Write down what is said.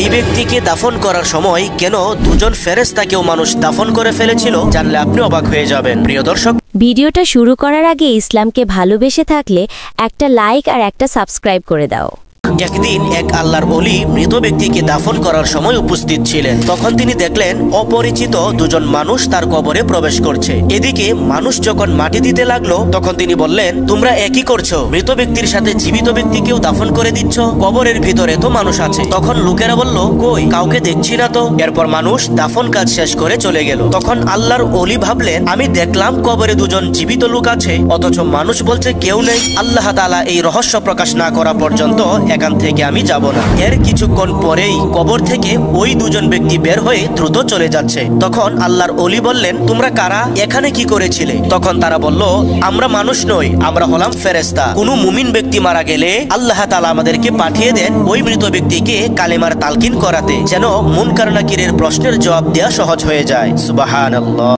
এই ব্যক্তিকে দাফন করার সময় কেন দুজন ফেরেশতাকেও মানুষ দাফন করে ফেলেছিল, জানলে আপনি অবাক হয়ে যাবেন। প্রিয় দর্শক, ভিডিওটা শুরু করার আগে ইসলামকে ভালোবেসে থাকলে একটা লাইক আর একটা সাবস্ক্রাইব করে দাও। একদিন এক আল্লাহর ওলি মৃত ব্যক্তিকে দাফন করার সময় উপস্থিত ছিলেন। তখন তিনি দেখলেন অপরিচিত দুজন মানুষ তার কবরে প্রবেশ করছে। এদিকে মানুষ যখন মাটি দিতে লাগলো, তখন তিনি বললেন, তোমরা একই করছো, মৃত ব্যক্তির সাথে জীবিত ব্যক্তিকেও দাফন করে দিচ্ছ, কবরের ভিতরে তো মানুষ আছে। তখন লোকেরা বলল, কই, কাউকে দেখছি না তো। এরপর মানুষ দাফন কাজ শেষ করে চলে গেল। তখন আল্লাহর ওলি ভাবলেন, আমি দেখলাম কবরে দুজন জীবিত লোক আছে, অথচ মানুষ বলছে কেউ নেই। আল্লাহ তাআলা এই রহস্য প্রকাশ না করা পর্যন্ত এখান থেকে আমি যাব না। এর কিছুক্ষণ পরেই কবর থেকে ওই দুজন ব্যক্তি বের হয়ে দ্রুত চলে যাচ্ছে। তখন আল্লাহর ওলি বললেন, তোমরা কারা, এখানে কি করেছিলে? তখন তারা বলল, আমরা মানুষ নই, আমরা হলাম ফেরেশতা। কোনো মুমিন ব্যক্তি মারা গেলে আল্লাহ তাআলা আমাদেরকে পাঠিয়ে দেন ওই মৃত ব্যক্তিকে কালেমার তালকিন করাতে, যেন মুনকার নাকিরের প্রশ্নের জবাব দেওয়া সহজ হয়ে যায়। সুবহানাল্লাহ।